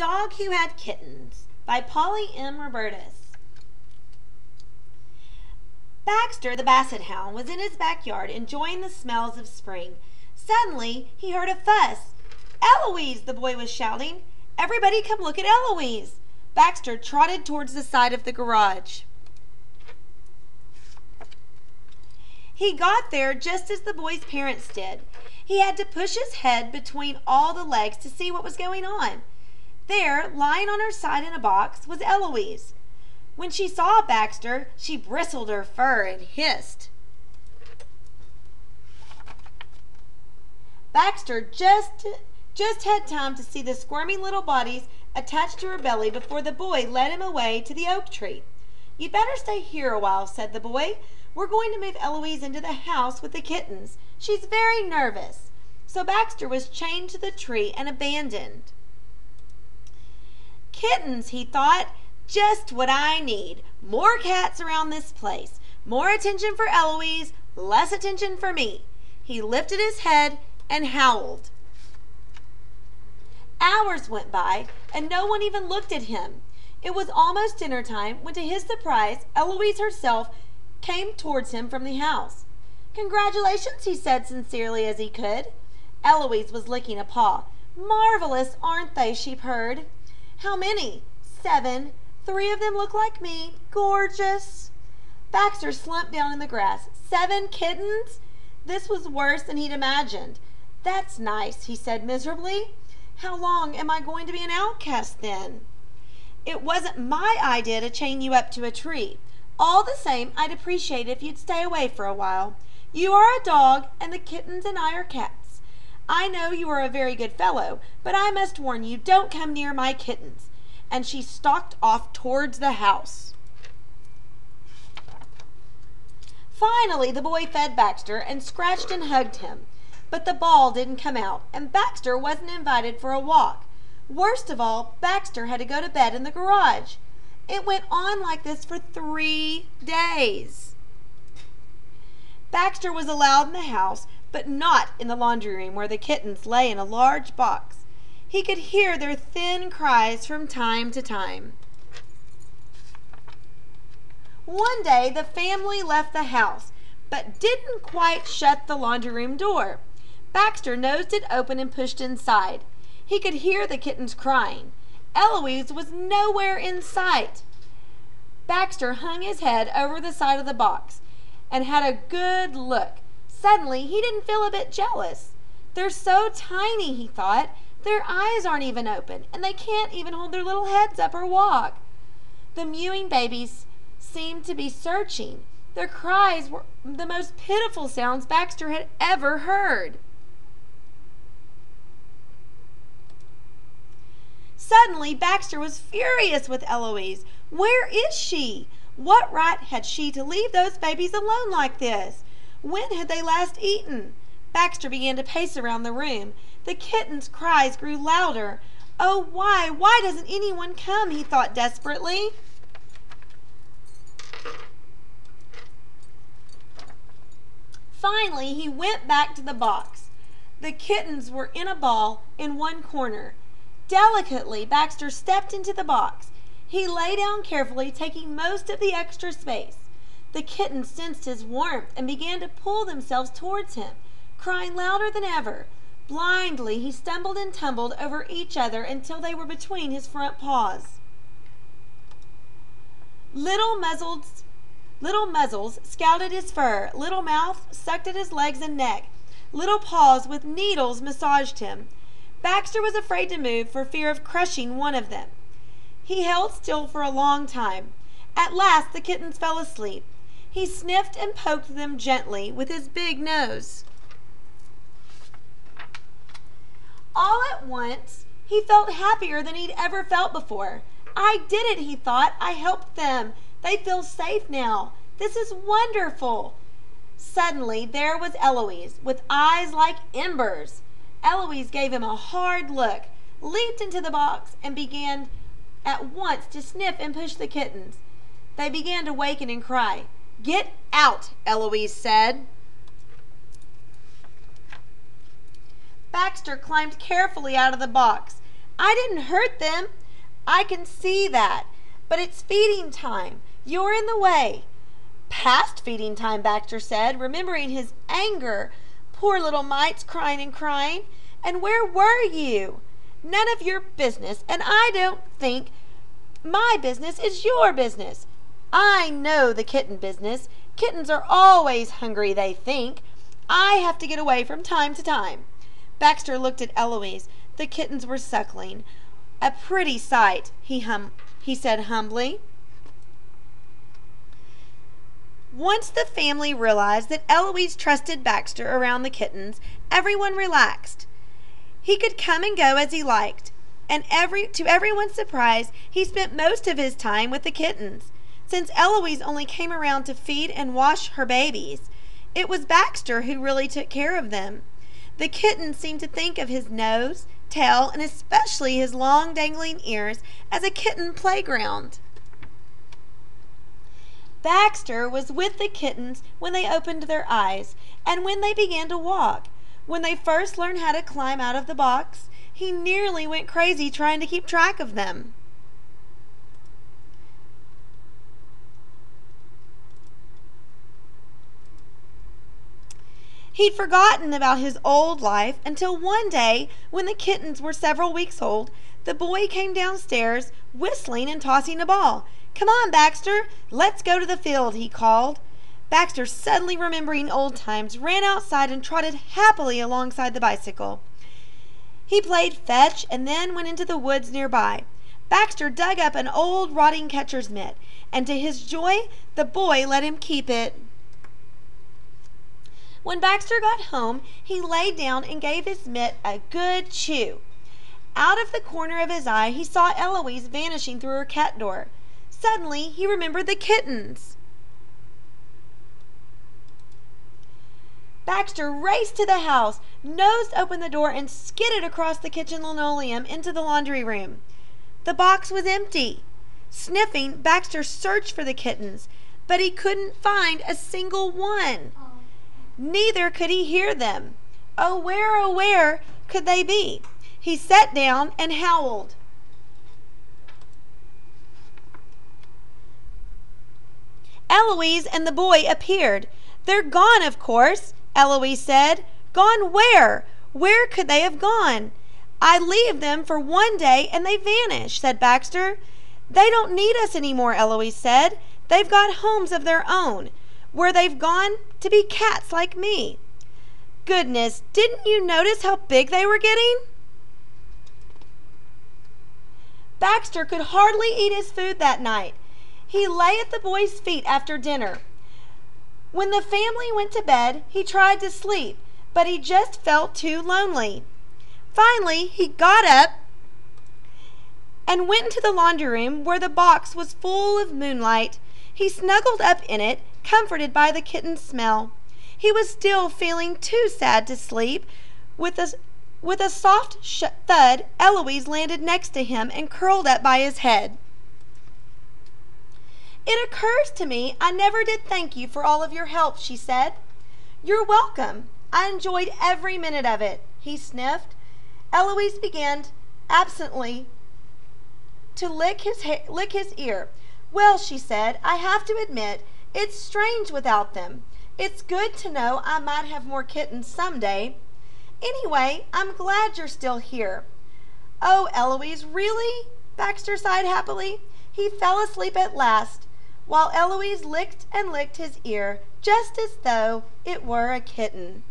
Dog Who Had Kittens by Polly M. Robertus. Baxter, the basset hound, was in his backyard enjoying the smells of spring. Suddenly, he heard a fuss. "Eloise!" the boy was shouting. "Everybody come look at Eloise!" Baxter trotted towards the side of the garage. He got there just as the boy's parents did. He had to push his head between all the legs to see what was going on. There, lying on her side in a box, was Eloise. When she saw Baxter, she bristled her fur and hissed. Baxter just had time to see the squirming little bodies attached to her belly before the boy led him away to the oak tree. "You'd better stay here a while," said the boy. "We're going to move Eloise into the house with the kittens. She's very nervous." So Baxter was chained to the tree and abandoned. "Kittens," he thought, "just what I need. More cats around this place. More attention for Eloise, less attention for me." He lifted his head and howled. Hours went by, and no one even looked at him. It was almost dinner time when, to his surprise, Eloise herself came towards him from the house. "Congratulations," he said sincerely as he could. Eloise was licking a paw. "Marvelous, aren't they?" she purred. "How many?" "7. 3 of them look like me. Gorgeous." Baxter slumped down in the grass. 7 kittens? This was worse than he'd imagined. "That's nice," he said miserably. "How long am I going to be an outcast then?" "It wasn't my idea to chain you up to a tree. All the same, I'd appreciate it if you'd stay away for a while. You are a dog, and the kittens and I are cats. I know you are a very good fellow, but I must warn you, don't come near my kittens." And she stalked off towards the house. Finally, the boy fed Baxter and scratched and hugged him. But the ball didn't come out, and Baxter wasn't invited for a walk. Worst of all, Baxter had to go to bed in the garage. It went on like this for 3 days. Baxter was allowed in the house, but not in the laundry room where the kittens lay in a large box. He could hear their thin cries from time to time. One day the family left the house, but didn't quite shut the laundry room door. Baxter nosed it open and pushed inside. He could hear the kittens crying. Eloise was nowhere in sight. Baxter hung his head over the side of the box and had a good look. Suddenly, he didn't feel a bit jealous. "They're so tiny," he thought. "Their eyes aren't even open, and they can't even hold their little heads up or walk." The mewing babies seemed to be searching. Their cries were the most pitiful sounds Baxter had ever heard. Suddenly, Baxter was furious with Eloise. Where is she? What right had she to leave those babies alone like this? When had they last eaten? Baxter began to pace around the room. The kittens' cries grew louder. "Oh, why doesn't anyone come?" he thought desperately. Finally, he went back to the box. The kittens were in a ball in one corner. Delicately, Baxter stepped into the box. He lay down carefully, taking most of the extra space. The kittens sensed his warmth and began to pull themselves towards him, crying louder than ever. Blindly, he stumbled and tumbled over each other until they were between his front paws. Little muzzles scouted his fur. Little mouths sucked at his legs and neck. Little paws with needles massaged him. Baxter was afraid to move for fear of crushing one of them. He held still for a long time. At last, the kittens fell asleep. He sniffed and poked them gently with his big nose. All at once, he felt happier than he'd ever felt before. "I did it," he thought. "I helped them. They feel safe now. This is wonderful." Suddenly, there was Eloise, with eyes like embers. Eloise gave him a hard look, leaped into the box, and began at once to sniff and push the kittens. They began to waken and cry. "Get out," Eloise said. Baxter climbed carefully out of the box. I didn't hurt them. I can see that. But it's feeding time. You're in the way. Past feeding time, Baxter said, remembering his anger. Poor little mites, crying and crying. And where were you? None of your business, and I don't think my business is your business. I know the kitten business. Kittens are always hungry, they think. I have to get away from time to time. Baxter looked at Eloise. The kittens were suckling. A pretty sight, he said humbly. Once the family realized that Eloise trusted Baxter around the kittens, everyone relaxed. He could come and go as he liked, and to everyone's surprise, he spent most of his time with the kittens. Since Eloise only came around to feed and wash her babies, it was Baxter who really took care of them. The kittens seemed to think of his nose, tail, and especially his long dangling ears as a kitten playground. Baxter was with the kittens when they opened their eyes and when they began to walk. When they first learned how to climb out of the box, he nearly went crazy trying to keep track of them. He'd forgotten about his old life until one day, when the kittens were several weeks old, the boy came downstairs whistling and tossing a ball. "Come on, Baxter, let's go to the field," he called. Baxter, suddenly remembering old times, ran outside and trotted happily alongside the bicycle. He played fetch and then went into the woods nearby. Baxter dug up an old rotting catcher's mitt, and to his joy, the boy let him keep it. When Baxter got home, he lay down and gave his mitt a good chew. Out of the corner of his eye, he saw Eloise vanishing through her cat door. Suddenly, he remembered the kittens. Baxter raced to the house, nosed open the door, and skidded across the kitchen linoleum into the laundry room. The box was empty. Sniffing, Baxter searched for the kittens, but he couldn't find a single one. Neither could he hear them. Oh, where could they be? He sat down and howled. Eloise and the boy appeared. "They're gone, of course," Eloise said. "Gone where? Where could they have gone?" "I leave them for one day and they vanish," said Baxter. "They don't need us anymore," Eloise said. "They've got homes of their own, where they've gone to be cats like me." "Goodness, didn't you notice how big they were getting?" Baxter could hardly eat his food that night. He lay at the boy's feet after dinner. When the family went to bed, he tried to sleep, but he just felt too lonely. Finally, he got up and went into the laundry room where the box was full of moonlight. He snuggled up in it, comforted by the kitten's smell. He was still feeling too sad to sleep. With a soft thud, Eloise landed next to him and curled up by his head. "It occurs to me I never did thank you for all of your help," she said. "You're welcome. I enjoyed every minute of it," he sniffed. Eloise began absently to lick his ear. "Well," she said, "I have to admit, it's strange without them. It's good to know I might have more kittens someday. Anyway, I'm glad you're still here." "Oh, Eloise, really?" Baxter sighed happily. He fell asleep at last, while Eloise licked and licked his ear, just as though it were a kitten.